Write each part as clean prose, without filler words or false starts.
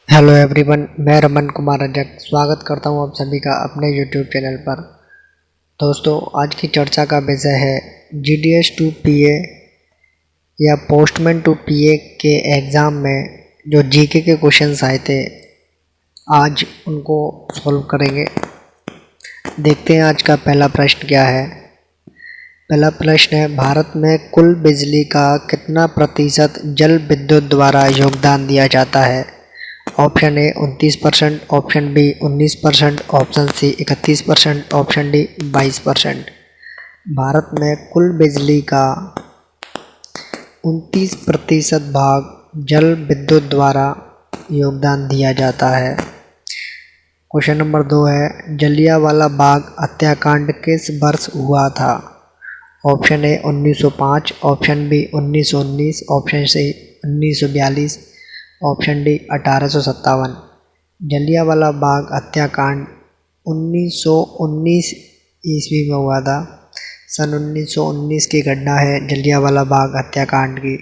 Hello everyone, मैं रमन कुमार रजक स्वागत करता हूं आप सभी का अपने यूट्यूब चैनल पर। दोस्तों, आज की चर्चा का विषय है जीडीएस टू पीए या पोस्टमैन टू पीए के एग्ज़ाम में जो जीके के क्वेश्चंस आए थे, आज उनको सॉल्व करेंगे। देखते हैं आज का पहला प्रश्न क्या है। पहला प्रश्न है, भारत में कुल बिजली का कितना प्रतिशत जल विद्युत द्वारा योगदान दिया जाता है? Option A 29%, option B 19%, option C 31%, option D 22%। भारत में कुल बिजली का 29% भाग जल विद्युत द्वारा योगदान दिया जाता है। क्वेश्चन नंबर 2 है, जलियांवाला बाग हत्याकांड किस वर्ष हुआ था? Option A 1905, option B 1919, option C 1942, option D 1857। Jallianwala Bagh हत्याकांड 1919 ईस्वी में हुआ था। सन 1919 की घटना है जलियांवाला बाग हत्याकांड की।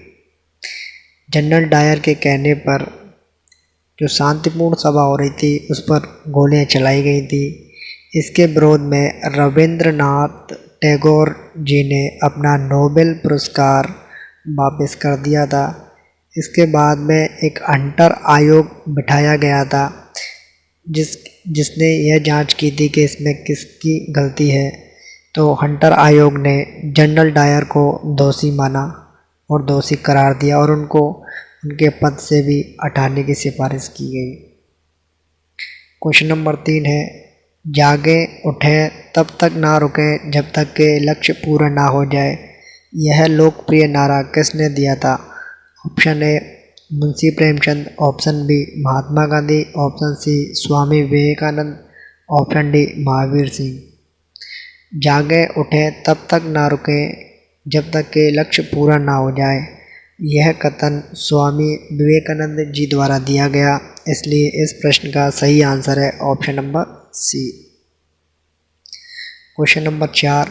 जनरल डायर के कहने पर जो शांतिपूर्ण सभा हो रही थी उस पर गोलियां चलाई गई थी। इसके विरोध में रविंद्रनाथ टैगोर जी ने अपना नोबेल पुरस्कार वापस कर दिया था। इसके बाद में एक हंटर आयोग बिठाया गया था जिसने यह जांच की थी कि इसमें किसकी गलती है। तो हंटर आयोग ने जनरल डायर को दोषी माना और दोषी करार दिया और उनको उनके पद से भी हटाने की सिफारिश की गई। क्वेश्चन नंबर 3 है, जागे उठे तब तक ना रुके जब तक के लक्ष्य पूरा ना हो जाए, यह लोकप्रिय नारा किसने दिया था? Option A Munshi Premchand, option B Mahatma Gandhi, option C Swami Vivekananda, option D Mahavir Singh. जागे उठे तब तक ना रुके जब तक के लक्ष्य पूरा ना हो जाए, यह कथन स्वामी विवेकानंद जी द्वारा दिया गया, इसलिए इस प्रश्न का सही आंसर है option number C. Question number 4,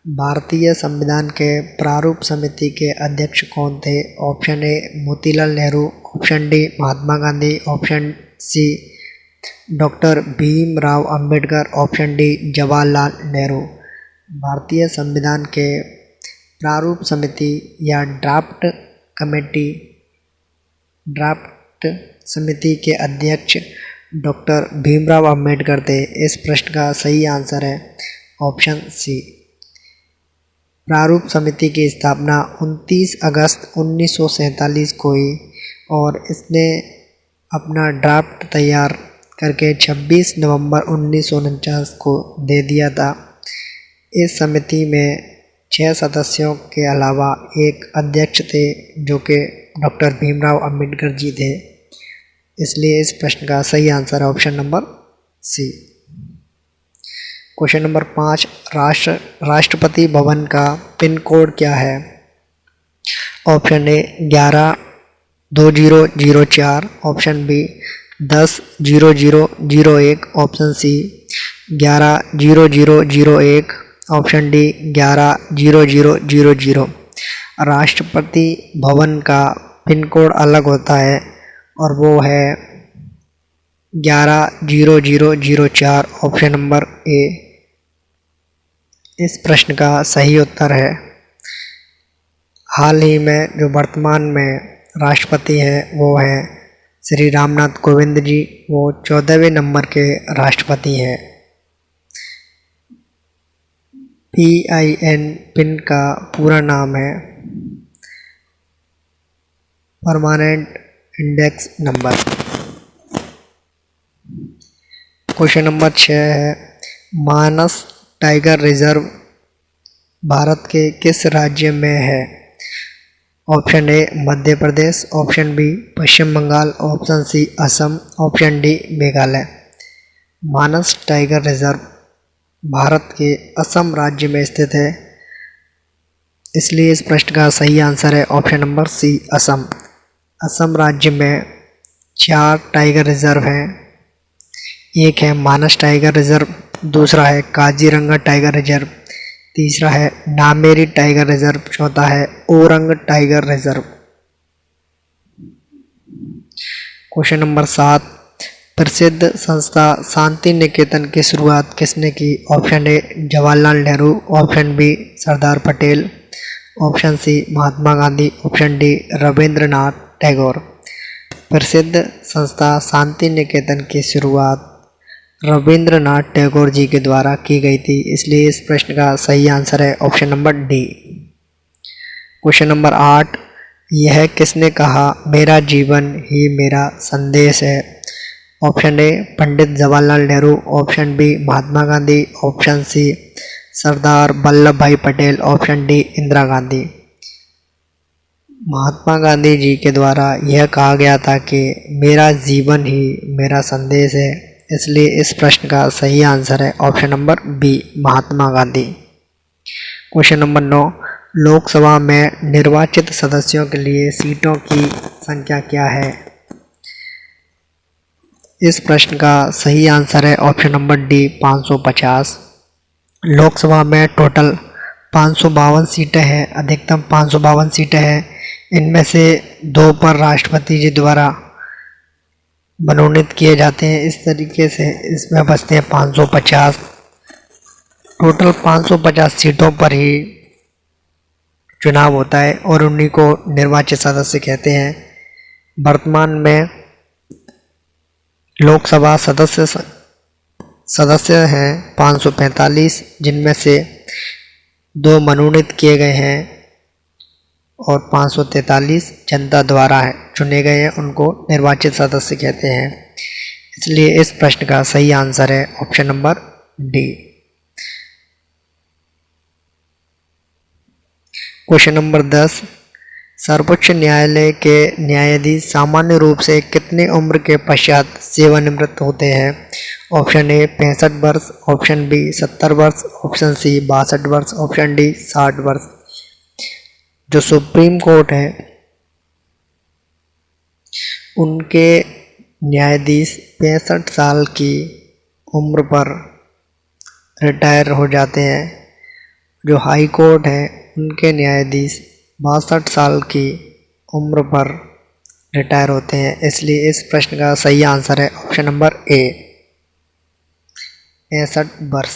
भारतीय संविधान के प्रारूप समिति के अध्यक्ष कौन थे? Option A Motilal Nehru, option D Mahatma Gandhi, option C doctor Bhimrao Ambedkar, option D Jawaharlal Nehru. भारतीय संविधान के प्रारूप समिति या ड्राफ्ट समिति के अध्यक्ष डॉक्टर भीमराव अंबेडकर थे। इस प्रश्न का सही आंसर है ऑप्शन सी। प्रारूप समिति की स्थापना 29 अगस्त 1947 को हुई और इसने अपना ड्राफ्ट तैयार करके 26 नवंबर 1949 को दे दिया था। इस समिति में 6 सदस्यों के अलावा एक अध्यक्ष थे जो कि डॉक्टर भीमराव अंबेडकर जी थे, इसलिए इस प्रश्न का सही आंसर है option number C. Question number 5, Rashtrapati Bhavan का पिन कोड क्या है? Option A 11-2004, option B 10-0001, option C 11-0001, option D 11-0000। Rashtrapati Bhavan का पिन कोड अलग होता है और वो है 11-0004, ऑप्शन नंबर ए इस प्रश्न का सही उत्तर है। हाल ही में जो वर्तमान में राष्ट्रपति हैं वो हैं श्री रामनाथ कोविंद जी, वो 14वें नंबर के राष्ट्रपति हैं। PIN पिन का पूरा नाम है permanent index number. Question number 6 है, मानस टाइगर रिजर्व भारत के किस राज्य में है? Option A Madhya Pradesh, option B Paschim Bengal, option C Assam, option D Meghalaya. Manas tiger reserve Bharat के असम राज्य में स्थित है, इसलिए इस प्रश्न का सही आंसर है option number C Assam. Assam राज्य में 4 टाइगर रिजर्व हैं। एक है मानस टाइगर रिजर्व, दूसरा है काजीरंगा टाइगर रिजर्व, तीसरा है नामेरी टाइगर रिजर्व, चौथा है Orang tiger reserve. Question number 7, प्रसिद्ध संस्था शांति निकेतन की शुरुआत किसने की? Option A Jawaharlal Nehru, option B Sardar Patel, option C Mahatma Gandhi, option D Rabindranath Tagore. प्रसिद्ध संस्था शांति निकेतन की शुरुआत रविंद्रनाथ टैगोर जी के द्वारा की गई थी, इसलिए इस प्रश्न का सही आंसर है option number D. Question number 8, यह किसने कहा मेरा जीवन ही मेरा संदेश है? Option A Pandit Jawaharlal Nehru, option B Mahatma Gandhi, option C Sardar Vallabh Bhai Patel, option D Indira Gandhi. Mahatma Gandhi ji के द्वारा यह कहा गया था कि मेरा जीवन ही मेरा संदेश है, इसलिए इस प्रश्न का सही आंसर है option number B Mahatma Gandhi. Question number 9, Lok Sabha में निर्वाचित सदस्यों के लिए सीटों की संख्या क्या है? इस प्रश्न का सही आंसर है ऑप्शन नंबर डी 550। लोकसभा में टोटल 552 सीटें हैं, अधिकतम 552 सीटें हैं। इनमें से 2 पर राष्ट्रपति जी द्वारा मनोनीत किए जाते हैं। इस तरीके से इसमें बचते हैं 550। टोटल 550 सीटों पर ही चुनाव होता है और उन्हीं को निर्वाचित सदस्य कहते हैं। वर्तमान में लोकसभा सदस्य हैं 545, जिनमें से 2 मनोनीत किए गए हैं और 543 जनता द्वारा चुने गए हैं, उनको निर्वाचित सदस्य कहते हैं। इसलिए इस प्रश्न का सही आंसर है option number D. Question number 10, सर्वोच्च न्यायालय के न्यायाधीश सामान्य रूप से कितने उम्र के पश्चात सेवानिवृत्त होते हैं? ऑप्शन ए 65 वर्ष, ऑप्शन बी 70 वर्ष, ऑप्शन सी 62 वर्ष, ऑप्शन डी 60 वर्ष। जो सुप्रीम कोर्ट है उनके न्यायाधीश 65 साल की उम्र पर रिटायर हो जाते हैं। जो हाई कोर्ट है उनके न्यायाधीश 62 साल की उम्र पर रिटायर होते हैं, इसलिए इस प्रश्न का सही आंसर है ऑप्शन नंबर ए 65 वर्ष।